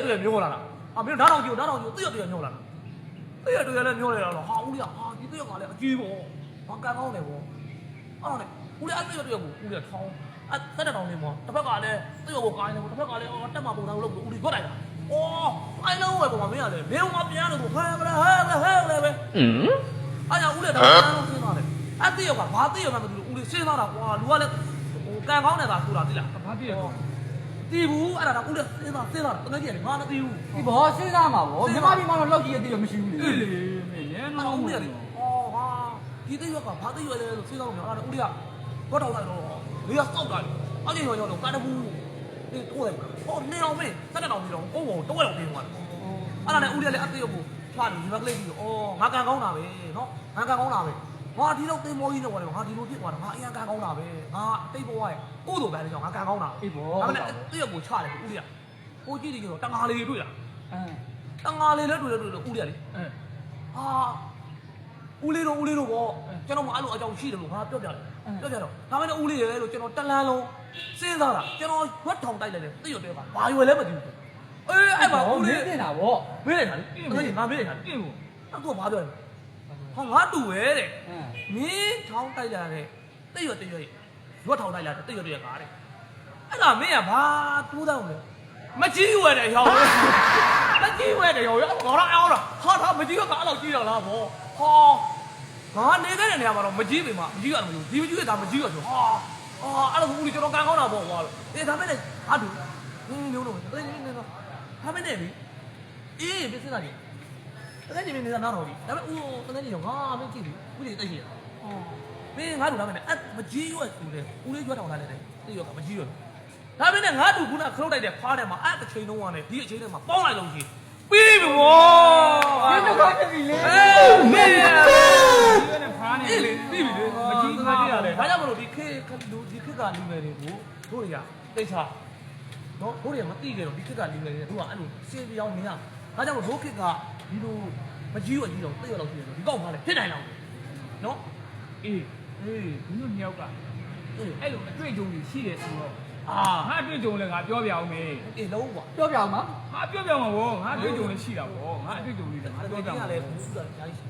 对瞄了啦，啊，没有拿上酒，对瞄了啦，对来瞄来了，好无聊啊，你对干嘞，举不，我干好嘞不，啊嘞，无聊对不，无聊超，啊，在这当里么，他不干嘞，对我干嘞，他不干嘞，我这么不能我无聊过来了，哦，哎那我不没有嘞，没有我别的都嗨呗，哎呀，无聊的，干了嘞，啊对个，把对个那个无聊谁那了，哇，如果嘞，我干好嘞咋说啦对啦，ဘာပြည့်တော့ 地步，哎呀，无聊谁那，不能见的，妈的地步。 ဒီဘောစဉ်းစားမှာဗောမြန်မာပြည်မှာတော့လောက်ကြီးရဲ့တည်တော့မရှိဘူးလေ အေးလေမင်းလည်း 那 တော့ 屋里的，哦哈，你这个干，他这个谁那个啊？屋里啊，我找他了，你要扫他，而且要干的不，你拖的，哦，你老妹，咱这老妹了，我都要变换，啊，那屋里的啊这个不，穿你那个衣服，哦，俺干工那呗，喏，俺干工那呗。我提到对毛衣的话，我提到铁话，我一样干工那呗，啊，对不哎，我都白的讲，俺干工那，အေးဗော 俺们这个不差的屋里啊，我记得就当阿里对了， အင်း 当阿里对屋里的。 အဲ 啊，屋里头我，ကျွန်တော်မအဲ့လိုအကြောင်းရှိတယ်လို့ငါပြောပြတယ်ဒါပေမဲ့ဦးလေးရဲ့လို့ကျွန်တော်တလန်းလုံးစဉ်းစားတာကျွန်တော်ဝတ်ထောင်တိုက်လိုက်တယ်သိရတယ်ပါဘာရွယ်လဲမသိဘူးအေးအဲ့မှာဦးလေး တင်တာဗော မေးလိုက်တာလေငါမေးလိုက်တာ ပြည့်ဘူး အဲ့တော့ဘာပြောလဲဟာငါတူပဲတဲ့ အင်း မင်းထောင်တိုက်လာတဲ့သိရရွတ်ထောင်တိုက်လာတဲ့သိရကားတဲ့အဲ့ဒါမင်းကဘာတူးတောင်းလဲမကြီးရွယ်တယ်ရောမကြီးရွယ်တယ်ရောငါတော့အောင်းတာဟာမကြီးကအဲ့လောက်ကြီးတော့လားဗောဟာ ငါနေတဲ့နေရာမှာတော့မကြီးပြီမကြီးရတယ်မကြီးဒီမကြီးကဒါမကြီးရဆိုဟာအဲ့လိုဦးလေးကျွန်တော်ကန်ကောင်းတာပေါ့ကွာလို့အေးဒါမဲ့လည်းဟာတူမျိုးလို့အေးနေတော့ဒါမဲ့လည်းအေးပြစ်စတာကြီးတကယ်ကြီးနေတာနားတော့ဒီဒါမဲ့ဦးတကယ်ကြီးတော့ငါမင်းကြည့်ပြီဦးလေးတိတ်ကြီးမင်းငါတို့ဒါမဲ့အဲ့မကြီးရွက်ဆိုတယ်ဦးလေးရွက်ထောင်လာတယ်တိတ်ရောကမကြီးရွက်ဒါမဲ့လည်းငါတို့ခုနခလုတ်လိုက်တဲ့ဖားထဲမှာအဲ့တစ်ချိန်လုံးကလည်းဒီအချိန်ထဲမှာပေါင်းလိုက်လို့ရှိပြီးပြီဗော ဒီတော့ခိုင်းပြီလေ မင်း ဒီနဲ့ဖားနေလေပြီးပြီလေမကြီးခါကြရတယ် ဒါကြောင့်မလို့ဒီခေတ်ကလူငယ်တွေကိုတို့တွေကတိတ်ချနော်တို့တွေကမသိကြတော့ဒီခေတ်ကလူငယ်တွေတို့ကအဲ့လိုရှင်းပြောင်းနေရဒါကြောင့်မလို့တို့ခေတ်ကဒီလိုမကြီးရကြီးတော့သိရတော့ရှိတယ်ဒီကောက်ပါလေဖြစ်နိုင်တော့နော် အေး အေး ဒီလိုမြောက်က အေး အဲ့လိုအတွေ့အကြုံကြီးရှိတယ်ဆိုတော့ အာ ငါအတွေ့အကြုံလည်းငါပြောပြအောင်မေး အေးလုံးကွာ ပြောပြအောင်ပါ ငါပြောပြမှာဗောငါအတွေ့အကြုံလည်းရှိတာဗောငါအတွေ့အကြုံလေးငါ အဲ့ ပြော တော့ ပြ ဒီ မှာ ကလည်းဘူးဆိုတာညာကြီး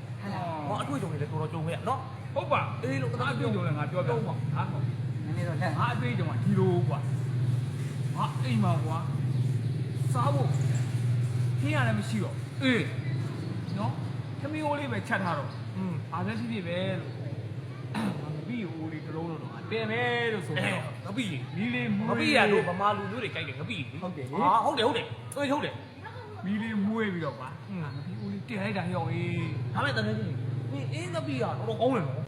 ဟောအတွေ့အကြုံတွေလည်းတော်တော်ကြုံခဲ့ရနော် ဟုတ်ပါ အေးလို့ ငါအတွေ့အကြုံလည်းငါပြောပြမှာဟာဟုတ် နည်းနည်းတော့လက် ငါအတွေ့အကြုံကဒီလိုကွာငါအိမ်မှာကွာစားဖို့ခင်းရတယ်မရှိတော့အေးနော်သမီးအိုးလေးပဲချက်ထားတော့ อืม အားလည်းဖြစ်ဖြစ်ပဲလို့မပြီးအိုးလေးတစ်လုံးတော့တင်မယ်လို့ဆို အေး တော့ ငပိ မီးလေးမွေး ငပိရတို့ဗမာလူမျိုးတွေကြိုက်တယ်ငပိ ဟုတ်တယ်လေ ဟာဟုတ်တယ်တွေ့ဟုတ်တယ် မီးလေးမွေးပြီးတော့ကွာမပြီးအိုးလေးတင်လိုက်တာဟောအေး ဒါမဲ့တကယ်ကြီးနင်းအင်းငပိရတော့ကောင်းတယ်နော်